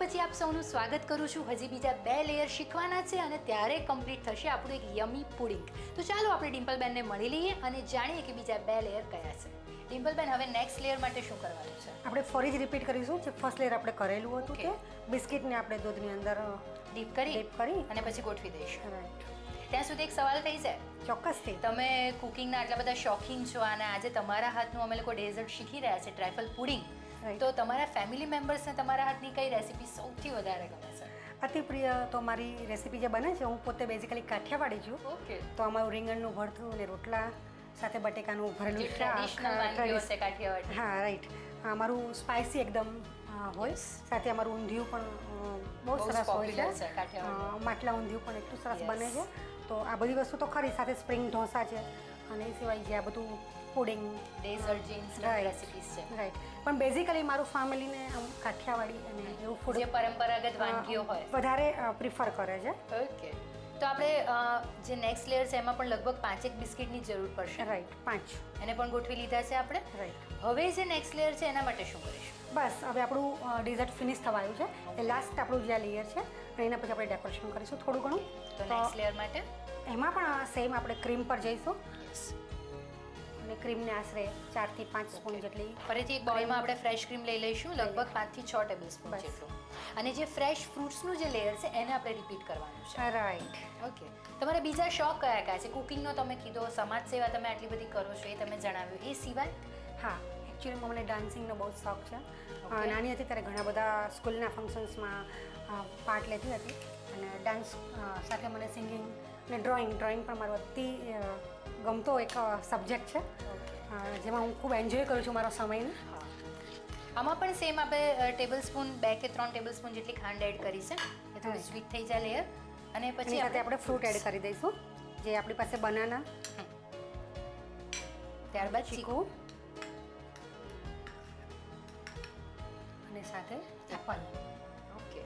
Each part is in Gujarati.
પછી આપ સૌનું સ્વાગત કરું છું. હજી બીજા 2 લેયર શીખવાના છે અને ત્યારે કમ્પ્લીટ થશે આપણું એક યમી પુડિંગ. તો ચાલો આપણે ડિમ્પલબેનને મળી લઈએ અને જાણીએ કે બીજા 2 લેયર કયા છે. ડિમ્પલબેન, હવે નેક્સ્ટ લેયર માટે શું કરવાનું છે? આપણે ફરી જ રિપીટ કરીશું જે ફર્સ્ટ લેયર આપણે કરેલું હતું તે બિસ્કિટને આપણે દૂધની અંદર ડીપ કરી અને પછી ગોઠવી દઈશું. રાઈટ. ત્યાં સુધી એક સવાલ થઈ જાય. ચોક્કસથી. તમે કુકિંગના આટલા બધા શોખીન છો અને આજે તમારા હાથનું અમે લોકો ડેઝર્ટ શીખી રહ્યા છે, ટ્રાઇફલ પુડિંગ. તો તમારા ફેમિલી મેમ્બર્સને તમારા હાથની કઈ રેસીપી સૌથી વધારે ગમે છે? અતિ પ્રિય તો મારી રેસીપી જે બને છે, હું પોતે બેઝિકલી કાઠિયાવાડી છું. ઓકે. તો અમારું રીંગણનું ભરથું અને રોટલા સાથે બટેકાનું ભરેલું શાક. ટ્રેડિશનલ વાનગીઓ છે કાઠિયાવાડી. હા, રાઈટ. અમારું સ્પાઇસી એકદમ હોય. સાથે અમારું ઊંધિયું પણ બહુ સરસ હોય છે. માટલા ઊંધિયું પણ એટલું સરસ બને છે. તો આ બધી વસ્તુ તો ખરી, સાથે સ્પ્રિંગ ઢોસા છે અને એ સિવાય જે આ બધું પુડિંગ, ડેઝર્ટ જીન્સ રેસિપીસ છે. રાઈટ. પણ બેઝિકલી મારું ફેમિલીને આમ કાઠિયાવાડી અને એવું ફૂડ જે પરંપરાગત વાનગીઓ હોય વધારે પ્રિફર કરે છે. ઓકે. તો આપણે જે નેક્સ્ટ લેયર છે એમાં પણ લગભગ 5 બિસ્કિટની જરૂર પડશે. રાઈટ, 5. એને પણ ગોઠવી લીધા છે આપણે. રાઈટ. હવે જે નેક્સ્ટ લેયર છે એના માટે શું કરીશું? બસ હવે આપણું ડેઝર્ટ ફિનિશ થવા આવ્યું છે. એ લાસ્ટ આપણું જે લેયર છે અને એના પછી આપણે ડેકોરેશન કરીશું થોડું ઘણું. તો નેક્સ્ટ લેયર માટે એમાં પણ સેમ આપણે ક્રીમ પર જઈશું અને ક્રીમને આશરે 4 થી 5 સ્પૂન જેટલી. ફરીથી એક બાઉલમાં આપણે ફ્રેશ ક્રીમ લઈ લઈશું, લગભગ 5 થી 6 ટેબલસ્પૂન જેટલું. અને જે ફ્રેશ ફ્રૂટ્સનું જે લેયર છે એને આપણે રિપીટ કરવાનું છે. રાઈટ. ઓકે. તમારા બીજા શોખ કયા કયા છે? કુકિંગનો તમે કીધો, સમાજ સેવા તમે આટલી બધી કરો છો એ તમે જણાવ્યું. એ સિવાય? હા, એકચ્યુઅલીમાં મને ડાન્સિંગનો બહુ જ શોખ છે. નાની હતી ત્યારે ઘણા બધા સ્કૂલના ફંક્શન્સમાં પાર્ટ લેતી હતી અને ડાન્સ સાથે મને સિંગિંગ અને ડ્રોઈંગ પણ મારો અતિ ગમતો એક સબ્જેક્ટ છે, જેમાં હું ખૂબ એન્જોય કરું છું મારો સમયને. આમાં પણ સેમ આપણે ટેબલસ્પૂન 2 કે 3 ટેબલસ્પૂન જેટલી ખાંડ એડ કરી છે. એ થોડી સ્વીટ થઈ જાય લેયર. અને પછી સાથે આપણે ફ્રૂટ એડ કરી દઈશું, જે આપણી પાસે બનાના, ત્યારબાદ ચીકુ અને સાથે એપલ. ઓકે.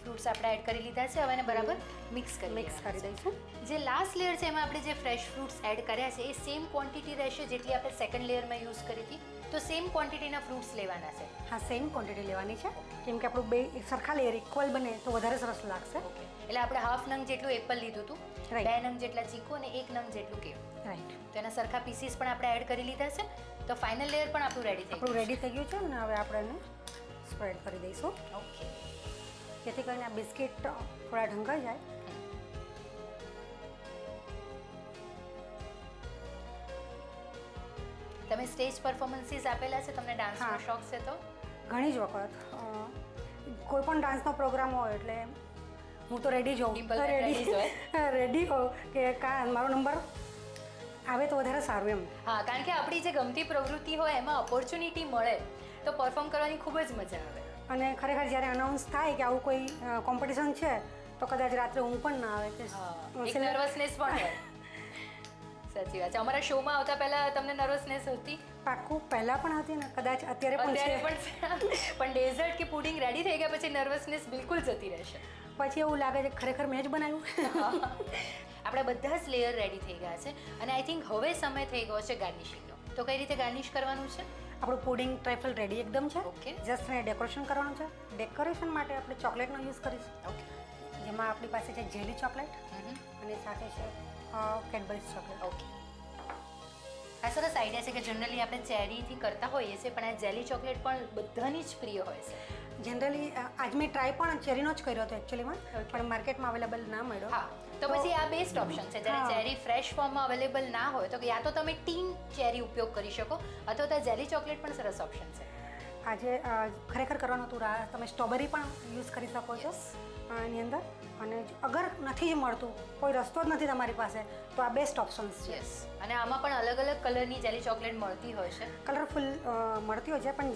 ફ્રૂટ્સ આપણે એડ કરી લીધા છે. હવે એને બરાબર મિક્સ કરી દઈશું. જે લાસ્ટ લેયર છે એમાં આપણે જે ફ્રેશ ફ્રૂટ્સ એડ કર્યા છે એ સેમ ક્વોન્ટિટી રહેશે જેટલી આપણે સેકન્ડ લેયરમાં યુઝ કરી હતી. તો સેમ ક્વોન્ટિટીના ફ્રૂટ્સ લેવાના છે. હા, સેમ ક્વોન્ટિટી લેવાની છે, કેમ કે આપણું બે સરખા લેયર ઇક્વલ બને તો વધારે સરસ લાગશે. ઓકે. એટલે આપણે હાફ નંગ જેટલું એપલ લીધું હતું, 2 નંગ જેટલા ચીકુ અને 1 નંગ જેટલું કેળું. રાઈટ. તો એના સરખા પીસીસ પણ આપણે એડ કરી લીધા છે. તો ફાઇનલ લેયર પણ આપણું રેડી થઈ ગયું છે અને હવે આપણે એને સ્પ્રેડ કરી દઈશું. ઓકે. જેથી કરીને આ બિસ્કિટ થોડા ઢંકાઈ જાય. તમે સ્ટેજ પરફોર્મન્સીસ આપેલા છે? તમને ડાન્સનો શોખ છે? તો ઘણી જ વખત કોઈ પણ ડાન્સનો પ્રોગ્રામ હોય એટલે હું તો રેડી જ હોઉં. રેડી હોઉં કે મારો નંબર આવે તો વધારે સારું એમ. હા, કારણ કે આપણી જે ગમતી પ્રવૃત્તિ હોય એમાં ઓપોર્ચ્યુનિટી મળે તો પરફોર્મ કરવાની ખૂબ જ મજા આવે. અને ખરેખર જ્યારે અનાઉન્સ થાય કે આવું કોઈ કોમ્પિટિશન છે તો કદાચ રાત્રે ઊંઘ પણ ના આવે. એક નર્વસનેસ પણ હોય. સાચી વાત છે. અમારા શોમાં આવતા પહેલા તમને નર્વસનેસ હતી? પાક્કું, પહેલા પણ હતી ને કદાચ અત્યારે પણ છે. પણ ડેઝર્ટ કે પુડિંગ રેડી થઈ ગયા પછી નર્વસનેસ બિલકુલ જતી રહેશે. પછી એવું લાગે છે ખરેખર મેં જ બનાવ્યું. આપણા બધા જ લેયર રેડી થઈ ગયા છે અને આઈ થિંક હવે સમય થઈ ગયો છે ગાર્નિશિંગનો. તો કઈ રીતે ગાર્નિશ કરવાનું છે? આપણું પુડિંગ ટ્રાઇફલ રેડી એકદમ છે. ઓકે. જસ્ટ એને ડેકોરેશન કરવાનું છે. ડેકોરેશન માટે આપણે ચોકલેટનો યુઝ કરીશું. ઓકે. જેમાં આપણી પાસે છે જેલી ચોકલેટ અને સાથે છે કેડબરીઝ ચોકલેટ. ઓકે. આ સરસ આઈડિયા છે કે જનરલી આપણે ચેરીથી કરતા હોઈએ છીએ, પણ આ જેલી ચોકલેટ પણ બધાની જ પ્રિય હોય છે. જનરલી આજ મેં ટ્રાય પણ ચેરીનો જ કર્યો હતો એકચ્યુઅલીમાં, પણ માર્કેટમાં અવેલેબલ ના મળ્યો. હા, તો પછી આ બેસ્ટ ઓપ્શન છે. જ્યારે ચેરી ફ્રેશ ફોર્મમાં અવેલેબલ ના હોય તો યા તો તમે ટીન ચેરી ઉપયોગ કરી શકો અથવા તો જેલી ચોકલેટ પણ સરસ ઓપ્શન છે. આજે ખરેખર કરવાનું હતું, તમે સ્ટ્રોબેરી પણ યુઝ કરી શકો છો આની અંદર. અને અગર નથી જ મળતું, કોઈ રસ્તો જ નથી તમારી પાસે, તો આ બેસ્ટ ઓપ્શન્સ છે. અને આમાં પણ અલગ અલગ કલરની જેલી ચોકલેટ મળતી હોય છે. કલરફુલ મળતી હોય છે, પણ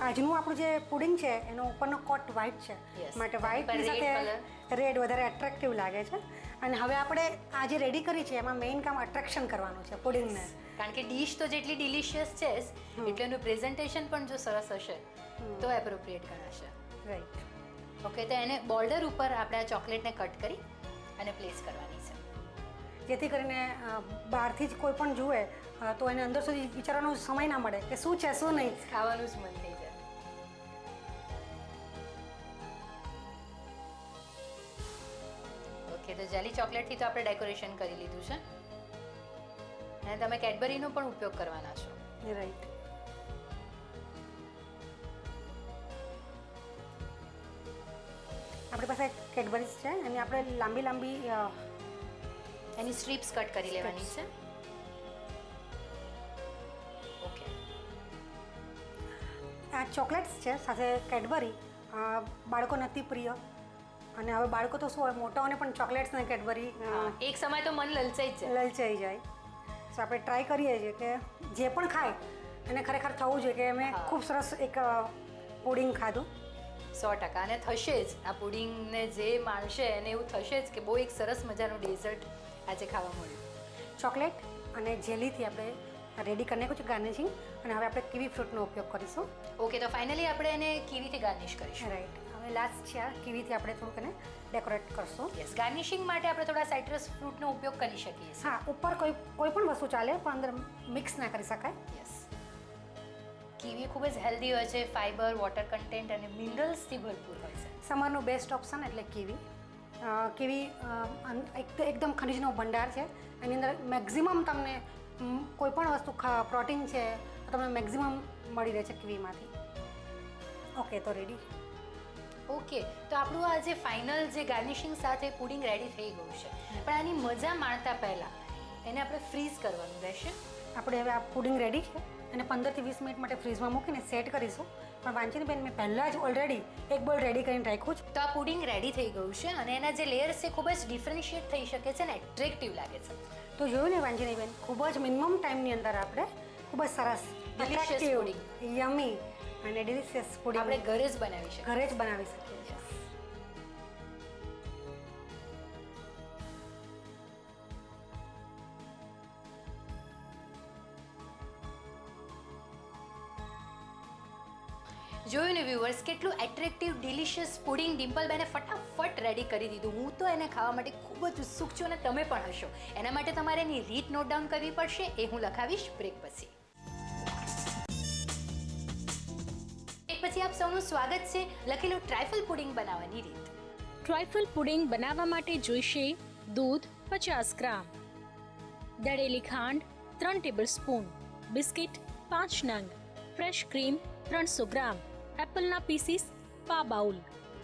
આજનું આપણું જે પુડિંગ છે એનો ઉપરનો કોટ વ્હાઇટ છે, માટે વ્હાઇટની સાથે રેડ વધારે એટ્રેક્ટિવ લાગે છે. અને હવે આપણે આ જે રેડી કરી છે એમાં મેઇન કામ અટ્રેક્શન કરવાનું છે પુડિંગને. કારણ કે ડીશ તો જેટલી ડિલિશિયસ છે એટલે એનું પ્રેઝન્ટેશન પણ જો સરસ હશે તો એપ્રોપ્રિએટ ગણાશે. રાઈટ. ઓકે. તો એને બોર્ડર ઉપર આપણે આ ચોકલેટને કટ કરી અને પ્લેસ કરવાની છે, જેથી કરીને બહારથી જ કોઈ પણ જુએ તો એને અંદર સુધી વિચારવાનો સમય ના મળે કે શું છે શું નહીં, ખાવાનું જ મન થઈ જાય. તો જેલી ચોકલેટથી તો આપણે ડેકોરેશન કરી લીધું છે અને તમે કેડબરીનો પણ ઉપયોગ કરવાના છો. રાઈટ. આપણી પાસે કેડબરીઝ છે અને આપણે લાંબી લાંબી એની સ્ટ્રીપ્સ કટ કરી લેવાની છે. ઓકે. આ ચોકલેટ્સ છે સાથે કેડબરી બાળકોને અતિ પ્રિય, અને હવે બાળકો તો શું હોય, મોટાઓને પણ ચોકલેટ્સ અને કેડબરી એક સમય તો મન લલચાઈ જ જાય. લલચાઈ જાય. સો આપણે ટ્રાય કરીએ છીએ કે જે પણ ખાય એને ખરેખર થવું જોઈએ કે અમે ખૂબ સરસ એક પુડિંગ ખાધું. 100%. અને થશે જ, આ પુડિંગને જે માણશે એને એવું થશે જ કે બહુ એક સરસ મજાનું ડેઝર્ટ આજે ખાવા મળ્યું. ચોકલેટ અને જેલીથી આપણે રેડી કરી નાખ્યું છે ગાર્નિશિંગ, અને હવે આપણે કીવી ફ્રૂટનો ઉપયોગ કરીશું. ઓકે, તો ફાઇનલી આપણે એને કીવીથી ગાર્નિશ કરીશું. રાઈટ. હવે લાસ્ટ છે આ કીવીથી આપણે થોડુંક એને ડેકોરેટ કરશું. યસ, ગાર્નિશિંગ માટે આપણે થોડા સાઇટ્રસ ફ્રૂટનો ઉપયોગ કરી શકીએ છીએ. હા, ઉપર કોઈ પણ વસ્તુ ચાલે પણ અંદર મિક્સ ના કરી શકાય. યસ. કીવી ખૂબ જ હેલ્ધી હોય છે, ફાઇબર, વોટર કન્ટેન્ટ અને મિનરલ્સથી ભરપૂર હોય છે. સમરનું બેસ્ટ ઓપ્શન એટલે કીવી. કીવી એકદમ ખનિજનો ભંડાર છે. એની અંદર મેક્ઝિમમ તમને કોઈ પણ વસ્તુ પ્રોટીન છે તો તમને મેક્ઝિમમ મળી રહે છે કીવીમાંથી. ઓકે, તો રેડી. ઓકે, તો આપણું આ જે ફાઇનલ જે ગાર્નિશિંગ સાથે પુડિંગ રેડી થઈ ગયું છે, પણ આની મજા માણતા પહેલાં એને આપણે ફ્રીઝ કરવાનું રહેશે. આપણે હવે આ પુડિંગ રેડી છે અને 15 થી 20 મિનિટ માટે ફ્રીઝમાં મૂકીને સેટ કરીશું. પણ વાંચીનીબેન, મેં પહેલાં જ ઓલરેડી એક બોલ રેડી કરીને રાખ્યું છે. તો આ પુડિંગ રેડી થઈ ગયું છે અને એના જે લેયર્સ છે ખૂબ જ ડિફરન્શિએટ થઈ શકે છે અને એટ્રેક્ટિવ લાગે છે. તો જોયું ને વાંચીનીબેન, ખૂબ જ મિનિમમ ટાઈમની અંદર આપણે ખૂબ જ સરસ Delicious pudding. યમી અને ડિલિશિયસ પુડિંગ આપણે ઘરે જ બનાવી શકીએ. ઘરે જ બનાવી શકીએ છીએ. જોયું ને વ્યુઅર્સ, કેટલું એટ્રેક્ટિવ ડિલિશિયસ પુડિંગ ડિમ્પલબેને ફટાફટ રેડી કરી દીધું. હું તો એને ખાવા માટે ખૂબ જ ઉત્સુક છું અને તમે પણ હશો. એના માટે તમારે એની રીત નોટ ડાઉન કરવી પડશે, એ હું લખાવીશ બ્રેક પછી. બ્રેક પછી આપ સૌનું સ્વાગત છે. લખેલું ટ્રાયફલ પુડિંગ બનાવવાની રીત. ટ્રાયફલ પુડિંગ બનાવવા માટે જોઈશે દૂધ 50 ગ્રામ, દળેલી ખાંડ 3 ટેબલસ્પૂન, બિસ્કિટ 5 નંગ, ફ્રેશ ક્રીમ 300 ગ્રામ, એપલના પીસીસ પા બાઉલ,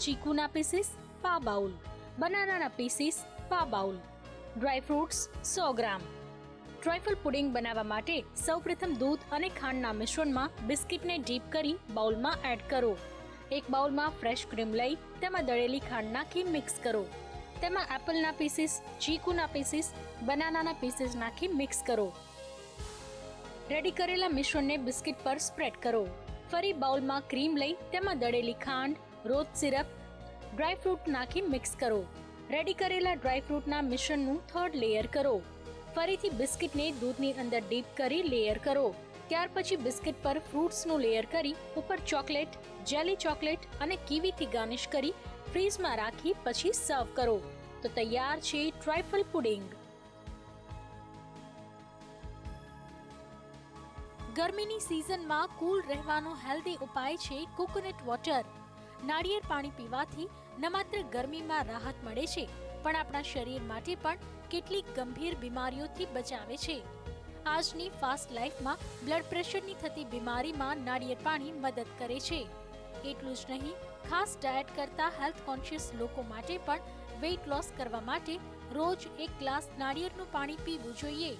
ચીકુના પીસીસ પા બાઉલ, બનાનાના પીસીસ પા બાઉલ, ડ્રાય ફ્રૂટ્સ 100 ગ્રામ. ટ્રાયફલ પુડિંગ બનાવવા માટે સૌપ્રથમ દૂધ અને ખાંડના મિશ્રણમાં બિસ્કિટને ડીપ કરી બાઉલમાં એડ કરો. એક બાઉલમાં ફ્રેશ ક્રીમ લઈ તેમાં દળેલી ખાંડ નાખી મિક્સ કરો. તેમાં એપલના પીસીસ, ચીકુના પીસીસ, બનાનાના પીસીસ નાખી મિક્સ કરો. રેડી કરેલા મિશ્રણને બિસ્કિટ પર સ્પ્રેડ કરો. ફરી બાઉલમાં ક્રીમ લઈ તેમાં દળેલી ખાંડ, રોઝ સિરપ, ડ્રાય ફ્રૂટ નાખી મિક્સ કરો. રેડી કરેલા ડ્રાય ફ્રૂટના મિશ્રણનું થર્ડ લેયર કરો. ફરીથી બિસ્કિટને દૂધની અંદર ડીપ કરી લેયર કરો. ત્યાર પછી બિસ્કિટ પર ફ્રૂટ્સનું લેયર કરી ઉપર ચોકલેટ, જેલી ચોકલેટ અને કીવીથી ગાર્નિશ કરી ફ્રીઝમાં રાખી પછી સર્વ કરો. તો તૈયાર છે ટ્રાયફલ પુડિંગ. ગરમીની સિઝનમાં કૂલ રહેવાનો હેલ્ધી ઉપાય છે કોકોનટ વોટર. નાળિયેર પાણી પીવાથી ન માત્ર ગરમીમાં રાહત મળે છે, પણ આપણા શરીર માટે પણ કેટલીક ગંભીર બીમારીઓથી બચાવે છે. આજની ફાસ્ટ લાઈફમાં બ્લડ પ્રેશરની થતી બીમારીમાં નાળિયેર પાણી મદદ કરે છે. એટલું જ નહીં, ખાસ ડાયટ કરતા હેલ્થ કોન્શિયસ લોકો માટે પણ વેઇટ લોસ કરવા માટે રોજ 1 ગ્લાસ નાળિયેરનું પાણી પીવું જોઈએ.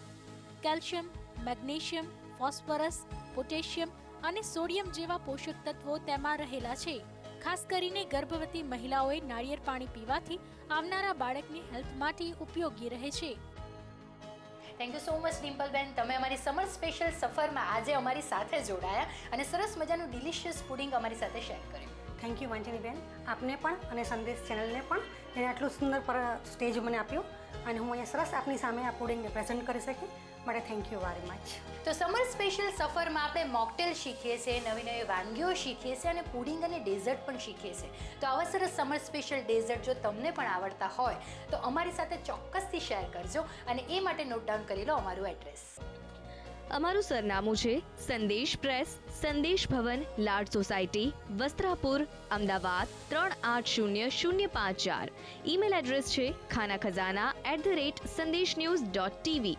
કેલ્શિયમ, મેગ્નેશિયમ, ફોસ્ફરસ, પોટેશિયમ અને સોડિયમ જેવા પોષક તત્વો તેમાં રહેલા છે. ખાસ કરીને ગર્ભવતી મહિલાઓએ નાળિયેર પાણી પીવાથી આવનારા બાળકની હેલ્થ માટે ઉપયોગી રહે છે. થેન્ક યુ સો મચ ડિમ્પલબેન, તમે અમારી સમર સ્પેશિયલ સફરમાં આજે અમારી સાથે જોડાયા અને સરસ મજાનું ડિલિશિયસ પુડિંગ અમારી સાથે શેર કર્યું. થેન્ક યુ વાંચનીબેન, આપને પણ અને સંદેશ ચેનલને પણ એને આટલું સુંદર સ્ટેજ મને આપ્યું અને હું અહીંયા સરસ આપની સામે આ પુડિંગને પ્રેઝન્ટ કરી શકી માટે થેન્ક યુ વેરી મચ. તો સમર સ્પેશિયલ સફરમાં આપણે મોકટેલ શીખીએ છીએ, નવી નવી વાનગીઓ શીખીએ છીએ અને પુડિંગ અને ડેઝર્ટ પણ શીખીએ છીએ. તો આવા સરસ સમર સ્પેશિયલ ડેઝર્ટ જો તમને પણ આવડતા હોય તો અમારી સાથે ચોક્કસથી શેર કરજો અને એ માટે નોટ ડાઉન કરી લો અમારું એડ્રેસ. અમારું સરનામું છે સંદેશ પ્રેસ, સંદેશ ભવન, લાડ society, Vastrapur, Ahmedabad 380054. Email address છે khanakhazana@sandesh-news.tv.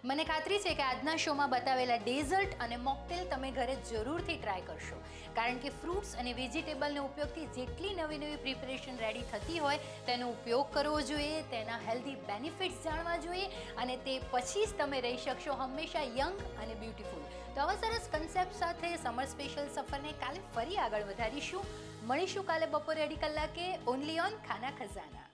મને ખાતરી છે કે આજના શોમાં બતાવેલા ડેઝર્ટ અને મોકટેલ તમે ઘરે જરૂરથી ટ્રાય કરશો, કારણ કે ફ્રૂટ્સ અને વેજીટેબલના ઉપયોગથી જેટલી નવી નવી પ્રિપરેશન રેડી થતી હોય તેનો ઉપયોગ કરવો જોઈએ, તેના હેલ્ધી બેનિફિટ્સ જાણવા જોઈએ અને તે પછી જ તમે રહી શકશો હંમેશા યંગ અને બ્યુટીફુલ. તો આવા સરસ કન્સેપ્ટ સાથે સમર સ્પેશિયલ સફરને કાલે ફરી આગળ વધારીશું. મળીશું કાલે બપોરે 2:30 ઓનલી ઓન ખાના ખજાના.